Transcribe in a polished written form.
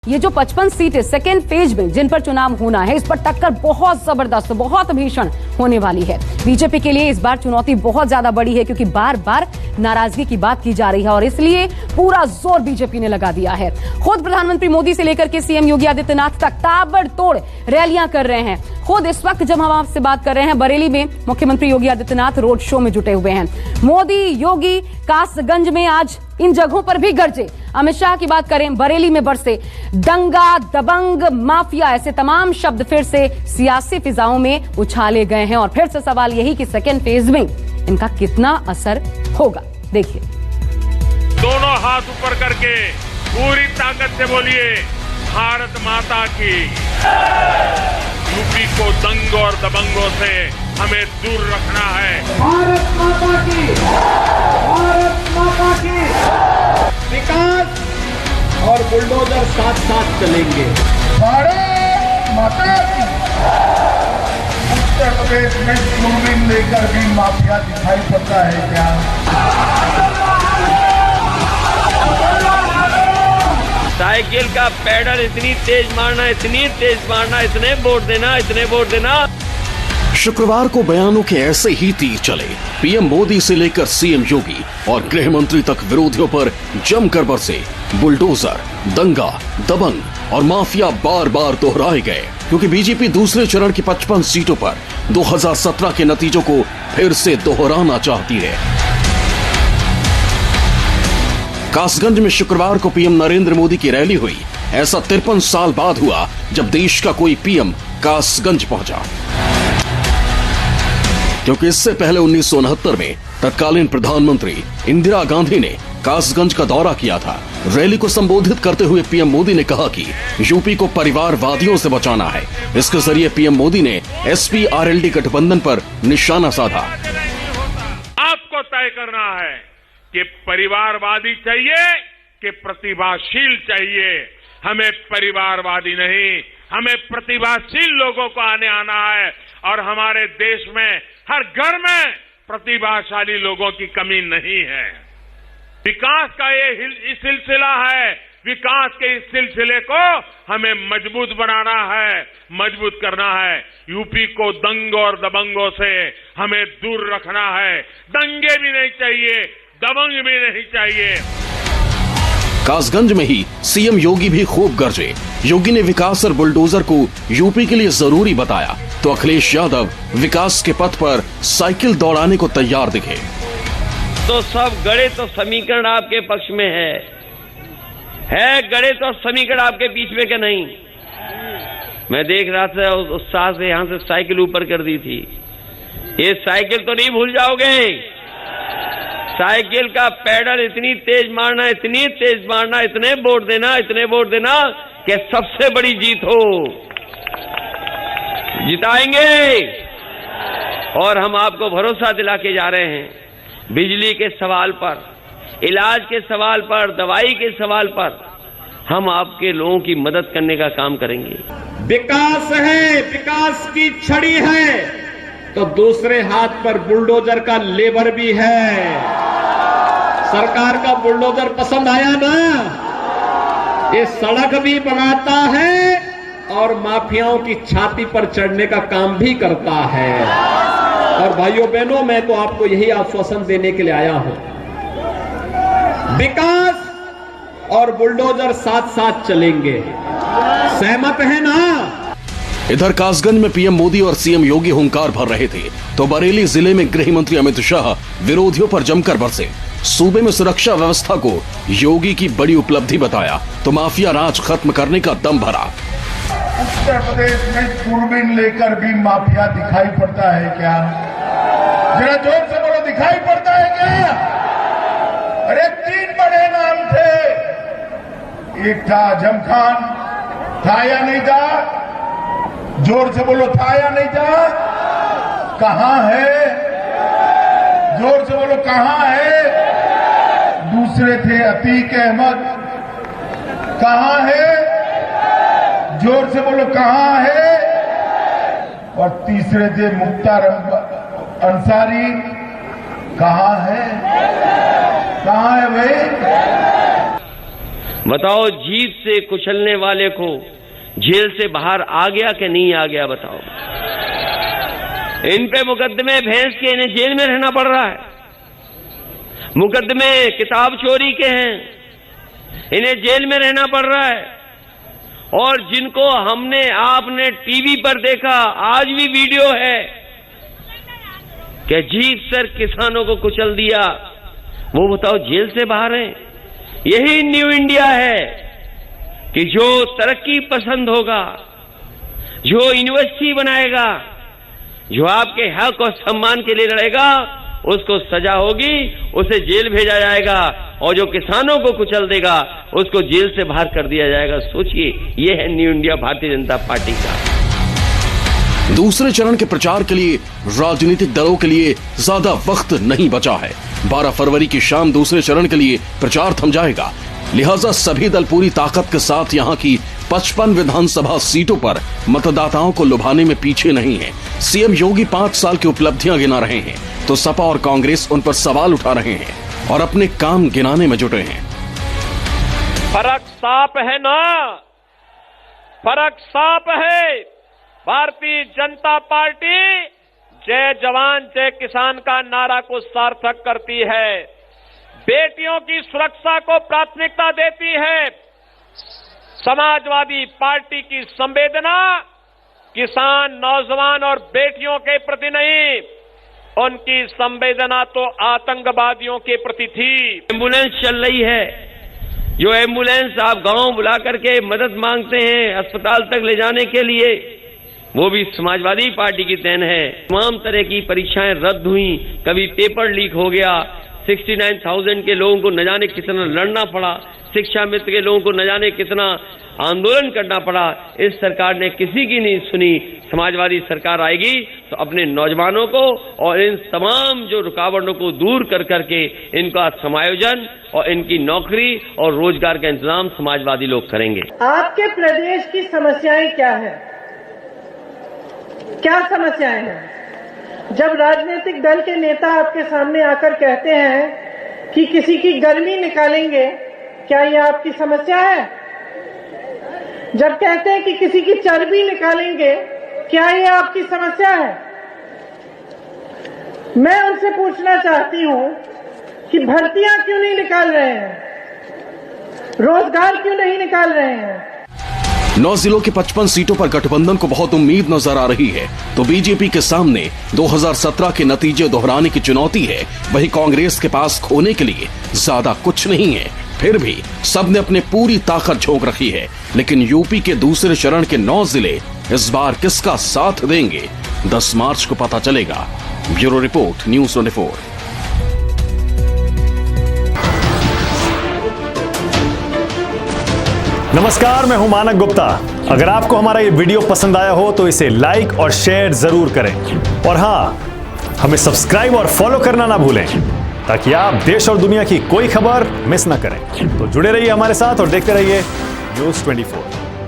ये जो 55 सीटें सेकेंड फेज में जिन पर चुनाव होना है, इस पर टक्कर बहुत जबरदस्त, बहुत भीषण होने वाली है। बीजेपी के लिए इस बार चुनौती बहुत ज्यादा बड़ी है, क्योंकि बार बार नाराजगी की बात की जा रही है और इसलिए पूरा जोर बीजेपी ने लगा दिया है। खुद प्रधानमंत्री मोदी से लेकर के सीएम योगी आदित्यनाथ तक ताबड़तोड़ रैलियां कर रहे हैं। खुद इस वक्त जब हम आपसे बात कर रहे हैं, बरेली में मुख्यमंत्री योगी आदित्यनाथ रोड शो में जुटे हुए हैं। मोदी, योगी कासगंज में आज इन जगहों पर भी गरजे। अमित शाह की बात करें, बरेली में बरसे दंगा, दबंग, माफिया, ऐसे तमाम शब्द फिर से सियासी फिजाओं में उछाले गए हैं और फिर से सवाल यही कि सेकेंड फेज में इनका कितना असर होगा। देखिए, दोनों हाथ ऊपर करके पूरी ताकत से बोलिए, भारत माता की। यूपी को दंग और दबंगों से हमें दूर रखना है। भारत माता की, भारत माता की। विकास और बुलडोजर साथ साथ चलेंगे। भारत माता की। उत्तर प्रदेश में दूरबीन लेकर भी माफिया दिखाई पड़ता है क्या? साइकिल का पैडल इतनी तेज मारना, इतनी तेज मारना, इतने वोट देना, इतने वोट देना। शुक्रवार को बयानों के ऐसे ही तीर चले। पीएम मोदी से लेकर सीएम योगी और गृह मंत्री तक विरोधियों पर जमकर बरसे बुलडोजर, दंगा, दबंग और माफिया बार बार दोहराए गए, क्योंकि बीजेपी दूसरे चरण की 55 सीटों पर 2017 के नतीजों को फिर से दोहराना चाहती है। कासगंज में शुक्रवार को पीएम नरेंद्र मोदी की रैली हुई। ऐसा 53 साल बाद हुआ जब देश का कोई पीएम कासगंज पहुंचा, क्योंकि इससे पहले 1969 में तत्कालीन प्रधानमंत्री इंदिरा गांधी ने कासगंज का दौरा किया था। रैली को संबोधित करते हुए पीएम मोदी ने कहा कि यूपी को परिवारवादियों से बचाना है। इसके जरिए पीएम मोदी ने एसपी आरएलडी गठबंधन पर निशाना साधा। आपको तय करना है कि परिवारवादी चाहिए कि प्रतिभाशील चाहिए। हमें परिवारवादी नहीं, हमें प्रतिभाशील लोगों को आना है और हमारे देश में हर घर में प्रतिभाशाली लोगों की कमी नहीं है। विकास का ये सिलसिला है। विकास के इस सिलसिले को हमें मजबूत बनाना है, मजबूत करना है। यूपी को दंग और दबंगों से हमें दूर रखना है। दंगे भी नहीं चाहिए, दबंग भी नहीं चाहिए। कासगंज में ही सीएम योगी भी खूब गरजे। योगी ने विकास और बुलडोजर को यूपी के लिए जरूरी बताया, तो अखिलेश यादव विकास के पथ पर साइकिल दौड़ाने को तैयार दिखे। तो सब गणित तो समीकरण आपके पक्ष में है गणित और समीकरण आपके बीच में क्या नहीं? मैं देख रहा था उत्साह से यहां से साइकिल ऊपर कर दी थी। ये साइकिल तो नहीं भूल जाओगे। साइकिल का पैडल इतनी तेज मारना, इतनी तेज मारना, इतने वोट देना, इतने वोट देना कि सबसे बड़ी जीत हो। जिताएंगे। और हम आपको भरोसा दिला के जा रहे हैं, बिजली के सवाल पर, इलाज के सवाल पर, दवाई के सवाल पर हम आपके लोगों की मदद करने का काम करेंगे। विकास है, विकास की छड़ी है, तो दूसरे हाथ पर बुलडोजर का लेबर भी है। सरकार का बुलडोजर पसंद आया ना? ये सड़क भी बनाता है और माफियाओं की छाती पर चढ़ने का काम भी करता है। और भाइयों बहनों, मैं तो आपको यही आश्वासन देने के लिए आया हूं, विकास और बुलडोजर साथ साथ चलेंगे। सहमत है ना? इधर कासगंज में पीएम मोदी और सीएम योगी हुंकार भर रहे थे, तो बरेली जिले में गृह मंत्री अमित शाह विरोधियों पर जमकर बरसे। सूबे में सुरक्षा व्यवस्था को योगी की बड़ी उपलब्धि बताया, तो माफिया राज खत्म करने का दम भरा। उत्तर प्रदेश में दूरबीन लेकर भी माफिया दिखाई पड़ता है क्या? जरा जोर से बोलो, दिखाई पड़ता है क्या? अरे 3 बड़े नाम थे, एक था आजम खान, था या नहीं था? जोर से बोलो, था या नहीं था? कहां है? जोर से बोलो, कहां है? दूसरे थे अतीक अहमद, कहां है? जोर से बोलो, कहां है? और तीसरे थे मुख्तार अंसारी, कहां है? कहां है भाई? बताओ जीत से कुचलने वाले को जेल से बाहर आ गया कि नहीं आ गया? बताओ। इन पे मुकदमे भैंस के, इन्हें जेल में रहना पड़ रहा है। मुकदमे किताब चोरी के हैं, इन्हें जेल में रहना पड़ रहा है। और जिनको हमने आपने टीवी पर देखा, आज भी वीडियो है कि जीत सर किसानों को कुचल दिया, वो बताओ जेल से बाहर हैं। यही न्यू इंडिया है कि जो तरक्की पसंद होगा, जो यूनिवर्सिटी बनाएगा, जो आपके हक और सम्मान के लिए लड़ेगा, उसको सजा होगी, उसे जेल भेजा जाएगा, और जो किसानों को कुचल देगा उसको जेल से बाहर कर दिया जाएगा। सोचिए, ये है new India Bharatiya Janata party का। दूसरे चरण के प्रचार के लिए राजनीतिक दलों के लिए ज्यादा वक्त नहीं बचा है। 12 फरवरी की शाम दूसरे चरण के लिए प्रचार थम जाएगा। लिहाजा सभी दल पूरी ताकत के साथ यहां की 55 विधानसभा सीटों पर मतदाताओं को लुभाने में पीछे नहीं है। सीएम योगी 5 साल की उपलब्धियां गिना रहे हैं तो सपा और कांग्रेस उन पर सवाल उठा रहे हैं और अपने काम गिनाने में जुटे हैं। फर्क साफ है ना, फर्क साफ है। भारतीय जनता पार्टी जय जवान जय किसान का नारा को सार्थक करती है, बेटियों की सुरक्षा को प्राथमिकता देती है। समाजवादी पार्टी की संवेदना किसान, नौजवान और बेटियों के प्रति नहीं, उनकी संवेदना तो आतंकवादियों के प्रति थी। एम्बुलेंस चल रही है, जो एम्बुलेंस आप गांव बुला करके मदद मांगते हैं अस्पताल तक ले जाने के लिए, वो भी समाजवादी पार्टी की देन है। तमाम तरह की परीक्षाएं रद्द हुई, कभी पेपर लीक हो गया, 69,000 के लोगों को न जाने कितना लड़ना पड़ा, शिक्षा मित्र के लोगों को न जाने कितना आंदोलन करना पड़ा। इस सरकार ने किसी की नहीं सुनी। समाजवादी सरकार आएगी तो अपने नौजवानों को और इन तमाम जो रुकावटों को दूर कर करके इनका समायोजन और इनकी नौकरी और रोजगार का इंतजाम समाजवादी लोग करेंगे। आपके प्रदेश की समस्याएं क्या है? क्या समस्याएं हैं? जब राजनीतिक दल के नेता आपके सामने आकर कहते हैं कि किसी की गर्मी निकालेंगे, क्या यह आपकी समस्या है? जब कहते हैं कि किसी की चर्बी निकालेंगे, क्या यह आपकी समस्या है? मैं उनसे पूछना चाहती हूं कि भर्तियां क्यों नहीं निकाल रहे हैं, रोजगार क्यों नहीं निकाल रहे हैं? 9 जिलों की 55 सीटों पर गठबंधन को बहुत उम्मीद नजर आ रही है, तो बीजेपी के सामने 2017 के नतीजे दोहराने की चुनौती है। वहीं कांग्रेस के पास खोने के लिए ज्यादा कुछ नहीं है। फिर भी सबने अपने पूरी ताकत झोंक रखी है। लेकिन यूपी के दूसरे चरण के 9 जिले इस बार किसका साथ देंगे, 10 मार्च को पता चलेगा। Bureau report, news 24। नमस्कार, मैं हूं मानक गुप्ता। अगर आपको हमारा ये वीडियो पसंद आया हो तो इसे लाइक और शेयर जरूर करें, और हां, हमें सब्सक्राइब और फॉलो करना ना भूलें ताकि आप देश और दुनिया की कोई खबर मिस ना करें। तो जुड़े रहिए हमारे साथ और देखते रहिए न्यूज़ 24।